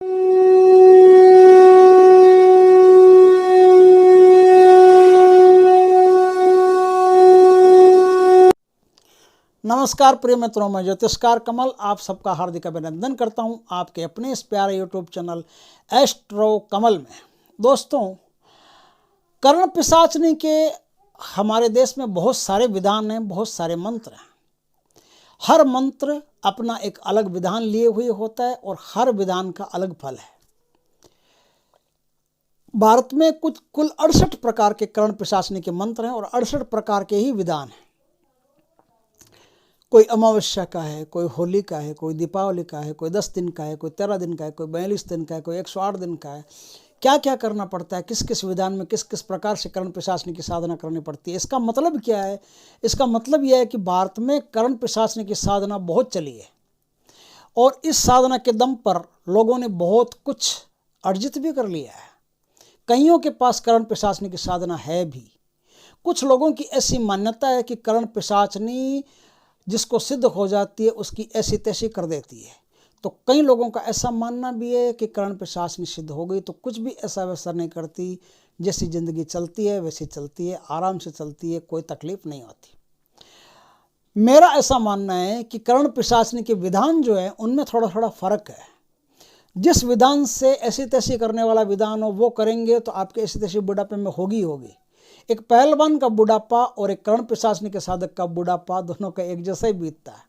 नमस्कार प्रिय मित्रों, मैं ज्योतिषकार कमल आप सबका हार्दिक अभिनंदन करता हूं आपके अपने इस प्यारे यूट्यूब चैनल एस्ट्रो कमल में। दोस्तों, कर्ण पिशाचनी के हमारे देश में बहुत सारे विधान हैं, बहुत सारे मंत्र हैं। हर मंत्र अपना एक अलग विधान लिए हुए होता है और हर विधान का अलग फल है। भारत में कुल 68 प्रकार के कर्ण पिशाचनी के मंत्र हैं और 68 प्रकार के ही विधान हैं। कोई अमावस्या का है, कोई होली का है, कोई दीपावली का है, कोई 10 दिन का है, कोई 13 दिन का है, कोई 42 दिन का है, कोई 108 दिन का है। क्या क्या करना पड़ता है, किस किस विधान में किस किस प्रकार से कर्ण पिशाचनी की साधना करनी पड़ती है, इसका मतलब क्या है? इसका मतलब यह है कि भारत में कर्ण पिशाचनी की साधना बहुत चली है और इस साधना के दम पर लोगों ने बहुत कुछ अर्जित भी कर लिया है। कईयों के पास कर्ण पिशाचनी की साधना है भी। कुछ लोगों की ऐसी मान्यता है कि कर्ण पिशाचनी जिसको सिद्ध हो जाती है उसकी ऐसी तैसी कर देती है। तो कई लोगों का ऐसा मानना भी है कि कर्ण पिशाचनी सिद्ध हो गई तो कुछ भी ऐसा वैसा नहीं करती, जैसी ज़िंदगी चलती है वैसी चलती है, आराम से चलती है, कोई तकलीफ नहीं होती। मेरा ऐसा मानना है कि कर्ण पिशाचनी के विधान जो है उनमें थोड़ा थोड़ा फ़र्क है। जिस विधान से ऐसी तैसी करने वाला विधान हो वो करेंगे तो आपके ऐसी तैसी बुढ़ापे में होगी। एक पहलवान का बुढ़ापा और एक कर्ण पिशाचनी के साधक का बुढ़ापा दोनों का एक जैसा ही बीतता है।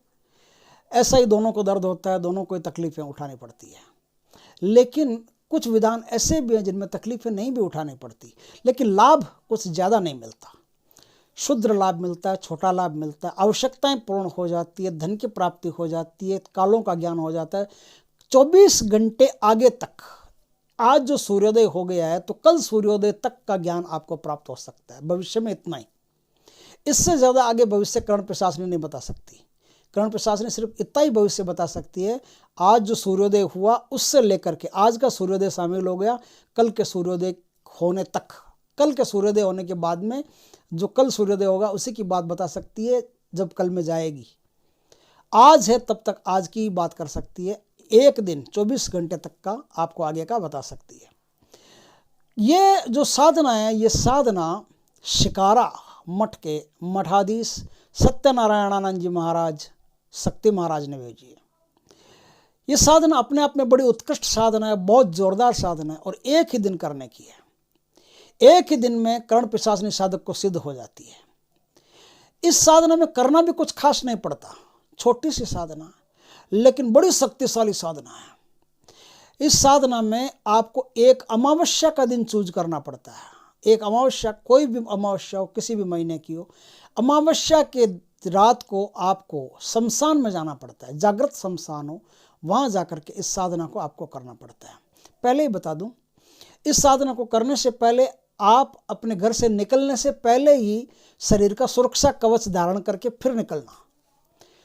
ऐसा ही दोनों को दर्द होता है, दोनों को तकलीफ़ें उठानी पड़ती है। लेकिन कुछ विधान ऐसे भी हैं जिनमें तकलीफ़ें नहीं भी उठानी पड़ती, लेकिन लाभ कुछ ज़्यादा नहीं मिलता। शुद्ध लाभ मिलता है, छोटा लाभ मिलता है, आवश्यकताएं पूर्ण हो जाती है, धन की प्राप्ति हो जाती है, कालों का ज्ञान हो जाता है। 24 घंटे आगे तक, आज जो सूर्योदय हो गया है तो कल सूर्योदय तक का ज्ञान आपको प्राप्त हो सकता है। भविष्य में इतना ही, इससे ज़्यादा आगे भविष्य कर्ण पिशाचनी नहीं बता सकती। कर्ण पिशाचनी सिर्फ इतना ही भविष्य बता सकती है। आज जो सूर्योदय हुआ उससे लेकर के आज का सूर्योदय शामिल हो गया कल के सूर्योदय होने तक, कल के सूर्योदय होने के बाद में जो कल सूर्योदय होगा उसी की बात बता सकती है जब कल में जाएगी। आज है तब तक आज की बात कर सकती है, एक दिन 24 घंटे तक का आपको आगे का बता सकती है। ये जो साधना है, ये साधना शिकारा मठ के मठाधीश सत्यनारायणानंद जी महाराज शक्ति महाराज ने भेजी है। ये साधना अपने आप में बड़ी उत्कृष्ट साधना है, बहुत जोरदार साधना है और एक ही दिन करने की है। एक ही दिन में कर्ण पिशाचनी साधक को सिद्ध हो जाती है। इस साधना में करना भी कुछ खास नहीं पड़ता, छोटी सी साधना है लेकिन बड़ी शक्तिशाली साधना है। इस साधना में आपको एक अमावस्या का दिन चूज करना पड़ता है। एक अमावस्या, कोई भी अमावस्या हो, किसी भी महीने की हो, अमावस्या के रात को आपको शमशान में जाना पड़ता है, जागृत शमशान हो, वहाँ जाकर के इस साधना को आपको करना पड़ता है। पहले ही बता दूं, इस साधना को करने से पहले आप अपने घर से निकलने से पहले ही शरीर का सुरक्षा कवच धारण करके फिर निकलना।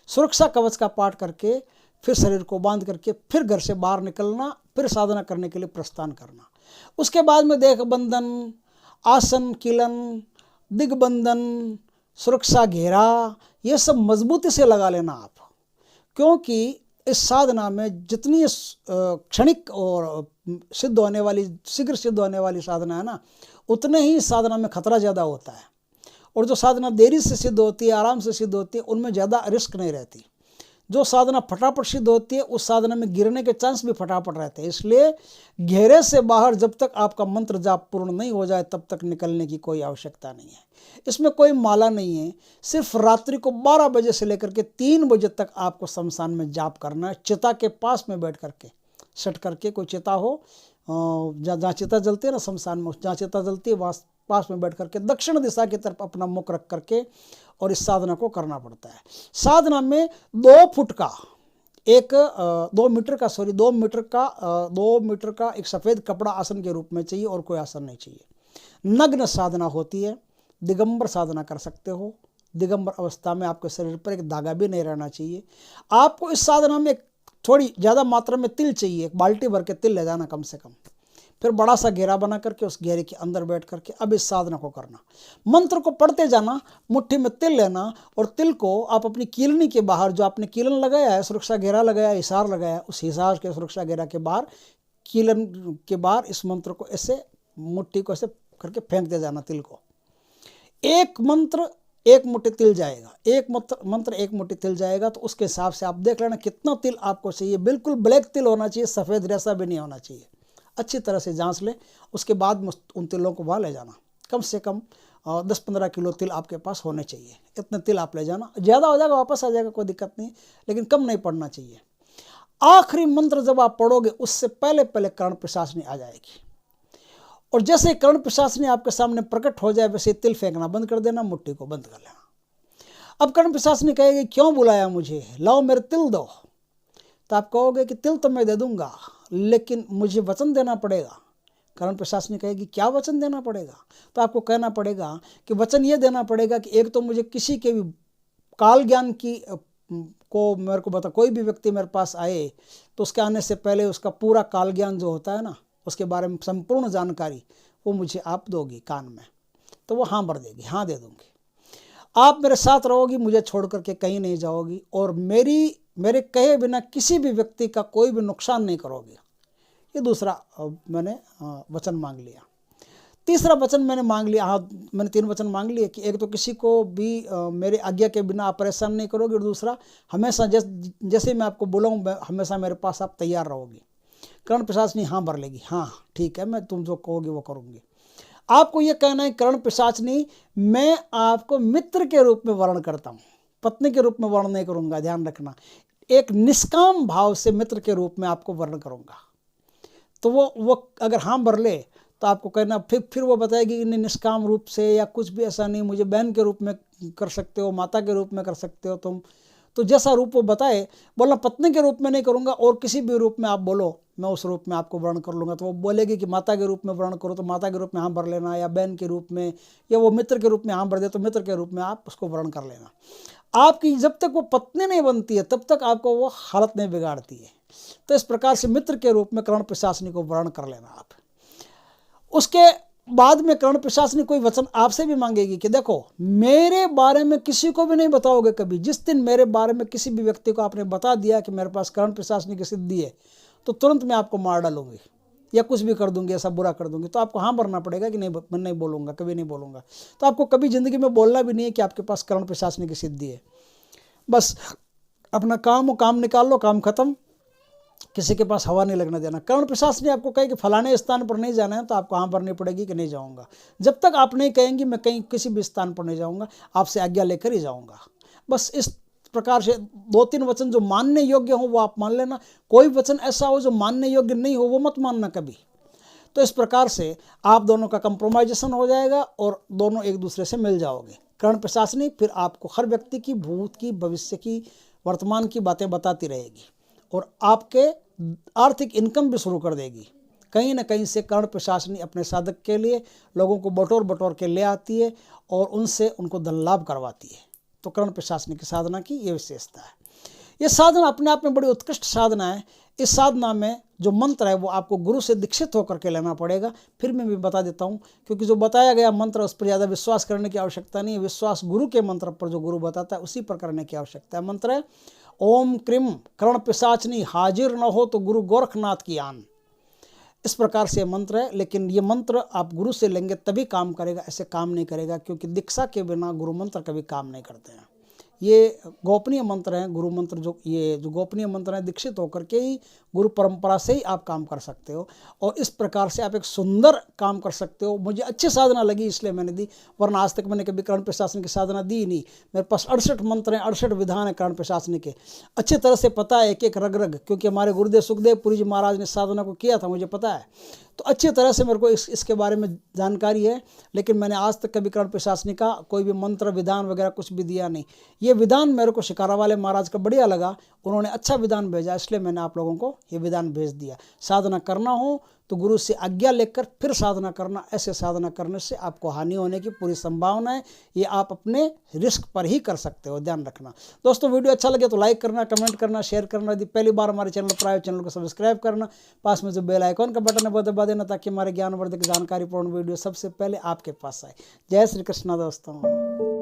सुरक्षा कवच का पाठ करके फिर शरीर को बांध करके फिर घर से बाहर निकलना, फिर साधना करने के लिए प्रस्थान करना। उसके बाद में देह बंधन, आसन कीलन, दिग्बंधन, सुरक्षा घेरा, ये सब मजबूती से लगा लेना आप, क्योंकि इस साधना में जितनी क्षणिक और सिद्ध होने वाली, शीघ्र सिद्ध होने वाली साधना है ना, उतने ही साधना में खतरा ज़्यादा होता है। और जो साधना देरी से सिद्ध होती है, आराम से सिद्ध होती है, उनमें ज़्यादा रिस्क नहीं रहती। जो साधना फटाफट सिद्ध होती है उस साधना में गिरने के चांस भी फटाफट रहते हैं। इसलिए घेरे से बाहर जब तक आपका मंत्र जाप पूर्ण नहीं हो जाए तब तक निकलने की कोई आवश्यकता नहीं है। इसमें कोई माला नहीं है, सिर्फ रात्रि को 12 बजे से लेकर के 3 बजे तक आपको शमशान में जाप करना है। चिता के पास में बैठ करके, सट करके, कोई चिता हो जहाँ चिता जलती है ना शमशान में, जहाँ चिता जलती है वहाँ पास में बैठ करके दक्षिण दिशा की तरफ अपना मुख रख करके और इस साधना को करना पड़ता है। साधना में 2 फुट का 2 मीटर का एक सफ़ेद कपड़ा आसन के रूप में चाहिए और कोई आसन नहीं चाहिए। नग्न साधना होती है, दिगंबर साधना कर सकते हो। दिगंबर अवस्था में आपके शरीर पर एक धागा भी नहीं रहना चाहिए। आपको इस साधना में थोड़ी ज़्यादा मात्रा में तिल चाहिए, एक बाल्टी भर के तिल ले जाना कम से कम। फिर बड़ा सा घेरा बना करके उस घेरे के अंदर बैठ करके अब इस साधना को करना। मंत्र को पढ़ते जाना, मुट्ठी में तिल लेना और तिल को आप अपनी कीलनी के बाहर, जो आपने कीलन लगाया है, सुरक्षा घेरा लगाया है, हिसार लगाया है, उस हिसार के सुरक्षा घेरा के बाहर कीलन के बार इस मंत्र को ऐसे मुट्ठी को ऐसे करके फेंक दे जाना तिल को। एक मंत्र एक मुट्ठी तिल जाएगा, एक मंत्र एक मुट्ठी तिल जाएगा। तो उसके हिसाब से आप देख लेना कितना तिल आपको चाहिए। बिल्कुल ब्लैक तिल होना चाहिए, सफ़ेद रेसा भी नहीं होना चाहिए। अच्छी तरह से जांच ले, उसके बाद उन तिलों को वहाँ ले जाना। कम से कम 10-15 किलो तिल आपके पास होने चाहिए। इतने तिल आप ले जाना, ज़्यादा हो जाएगा वापस आ जाएगा, कोई दिक्कत नहीं, लेकिन कम नहीं पड़ना चाहिए। आखिरी मंत्र जब आप पढ़ोगे उससे पहले पहले कर्ण पिशाचनी आ जाएगी, और जैसे कर्ण पिशाचनी आपके सामने प्रकट हो जाए वैसे तिल फेंकना बंद कर देना, मुट्ठी को बंद कर लेना। अब कर्ण पिशाचनी कहेगी क्यों बुलाया मुझे, लाओ मेरे तिल दो। तो आप कहोगे कि तिल तो मैं दे दूंगा, लेकिन मुझे वचन देना पड़ेगा। कर्ण पिशाचनी कहेगी क्या वचन देना पड़ेगा। तो आपको कहना पड़ेगा कि वचन ये देना पड़ेगा कि एक तो मुझे किसी के भी काल ज्ञान की को मेरे को बता, कोई भी व्यक्ति मेरे पास आए तो उसके आने से पहले उसका पूरा काल ज्ञान जो होता है ना, उसके बारे में संपूर्ण जानकारी वो मुझे आप दोगी कान में। तो वो हाँ भर देगी, हाँ दे दूंगी। आप मेरे साथ रहोगी, मुझे छोड़ करके कहीं नहीं जाओगी, और मेरे कहे बिना किसी भी व्यक्ति का कोई भी नुकसान नहीं करोगी। ये दूसरा मैंने वचन मांग लिया। तीसरा वचन मैंने मांग लिया, हाँ मैंने 3 वचन मांग लिए कि एक तो किसी को भी मेरे आज्ञा के बिना आप परेशान नहीं करोगे, और दूसरा हमेशा जैसे मैं आपको बोलूँ हमेशा मेरे पास आप तैयार रहोगी। कर्ण पिशाचनी हाँ भर लेगी, हाँ ठीक है, मैं तुम जो कहोगे वो करूँगी। आपको ये कहना है कर्ण पिशाचनी मैं आपको मित्र के रूप में वर्ण करता हूँ, पत्नी के रूप में वर्ण नहीं करूँगा, ध्यान रखना। एक निष्काम भाव से मित्र के रूप में आपको वर्ण करूँगा। तो वो अगर हाँ भर ले तो आपको कहना, फिर वो बताएगी कि निष्काम रूप से या कुछ भी ऐसा नहीं, मुझे बहन के रूप में कर सकते हो, माता के रूप में कर सकते हो तुम। तो जैसा रूप वो बताए, बोलना पत्नी के रूप में नहीं करूँगा, और किसी भी रूप में आप बोलो मैं उस रूप में आपको वर्ण कर लूँगा। तो वो बोलेगी कि माता के रूप में वर्ण करो, तो माता के रूप में हाँ भर लेना, या बहन के रूप में, या वो मित्र के रूप में हाँ भर दे तो मित्र के रूप में आप उसको वर्ण कर लेना। आपकी जब तक वो पत्नी नहीं बनती है तब तक आपको वो हालत नहीं बिगाड़ती है। तो इस प्रकार से मित्र के रूप में कर्ण पिशाचनी को वर्ण कर लेना आप। उसके बाद में कर्ण पिशाचनी कोई वचन आपसे भी मांगेगी कि देखो मेरे बारे में किसी को भी नहीं बताओगे कभी। जिस दिन मेरे बारे में किसी भी व्यक्ति को आपने बता दिया कि मेरे पास कर्ण पिशाचनी की सिद्धि है, तो तुरंत मैं आपको मार डालूंगी या कुछ भी कर दूंगी, ऐसा बुरा कर दूंगी। तो आपको हाँ भरना पड़ेगा कि नहीं, मैं नहीं बोलूँगा, कभी नहीं बोलूँगा। तो आपको कभी ज़िंदगी में बोलना भी नहीं है कि आपके पास कर्ण पिशाचनी की सिद्धि है। बस अपना काम निकाल लो, काम खत्म, किसी के पास हवा नहीं लगने देना। कर्ण पिशाचनी आपको कहे कि फलाने स्थान पर नहीं जाना है, तो आपको हाँ भरनी पड़ेगी कि नहीं जाऊँगा। जब तक आप नहीं कहेंगी मैं कहीं किसी भी स्थान पर नहीं जाऊँगा, आपसे आज्ञा लेकर ही जाऊँगा। बस इस प्रकार से 2-3 वचन जो मानने योग्य हो वो आप मान लेना। कोई वचन ऐसा हो जो मानने योग्य नहीं हो वो मत मानना कभी। तो इस प्रकार से आप दोनों का कंप्रोमाइजेशन हो जाएगा और दोनों एक दूसरे से मिल जाओगे। कर्ण पिशाचनी फिर आपको हर व्यक्ति की भूत की, भविष्य की, वर्तमान की बातें बताती रहेगी और आपके आर्थिक इनकम भी शुरू कर देगी। कहीं ना कहीं से कर्ण पिशाचनी अपने साधक के लिए लोगों को बटोर के ले आती है और उनसे उनको धन लाभ करवाती है। तो कर्ण पिशाचनी की साधना की ये विशेषता है। ये साधना अपने आप में बड़ी उत्कृष्ट साधना है। इस साधना में जो मंत्र है वो आपको गुरु से दीक्षित होकर के लेना पड़ेगा। फिर मैं भी बता देता हूँ, क्योंकि जो बताया गया मंत्र उस पर ज़्यादा विश्वास करने की आवश्यकता नहीं है। विश्वास गुरु के मंत्र पर, जो गुरु बताता है उसी पर करने की आवश्यकता है। मंत्र है ओम क्रीम कर्ण पिशाचनी हाजिर न हो तो गुरु गोरखनाथ की आन। इस प्रकार से मंत्र है, लेकिन ये मंत्र आप गुरु से लेंगे तभी काम करेगा, ऐसे काम नहीं करेगा, क्योंकि दीक्षा के बिना गुरु मंत्र कभी काम नहीं करते हैं। ये गोपनीय मंत्र हैं। गुरु मंत्र जो गोपनीय मंत्र हैं, दीक्षित होकर के ही गुरु परंपरा से ही आप काम कर सकते हो और इस प्रकार से आप एक सुंदर काम कर सकते हो। मुझे अच्छी साधना लगी इसलिए मैंने दी, वरना आज तक मैंने कभी कर्ण पिशाचनी की साधना दी ही नहीं। मेरे पास 68 मंत्र हैं, 68 विधान है कर्ण पिशाचनी के, अच्छी तरह से पता है एक एक रग रग, क्योंकि हमारे गुरुदेव सुखदेव पुरी जी महाराज ने साधना को किया था, मुझे पता है। तो अच्छी तरह से मेरे को इसके बारे में जानकारी है, लेकिन मैंने आज तक कभी कर्ण पिशाचनी का कोई भी मंत्र विधान वगैरह कुछ भी दिया नहीं। ये विधान मेरे को शिकारा वाले महाराज का बढ़िया लगा, उन्होंने अच्छा विधान भेजा, इसलिए मैंने आप लोगों को ये विधान भेज दिया। साधना करना हो तो गुरु से आज्ञा लेकर फिर साधना करना। ऐसे साधना करने से आपको हानि होने की पूरी संभावना है। ये आप अपने रिस्क पर ही कर सकते हो, ध्यान रखना। दोस्तों वीडियो अच्छा लगे तो लाइक करना, कमेंट करना, शेयर करना। यदि पहली बार हमारे चैनल पर आए चैनल को सब्सक्राइब करना, पास में जो बेल आइकॉन का बटन है वो दबा देना, ताकि हमारे ज्ञानवर्धक जानकारीपूर्ण वीडियो सबसे पहले आपके पास आए। जय श्री कृष्णा दोस्तों।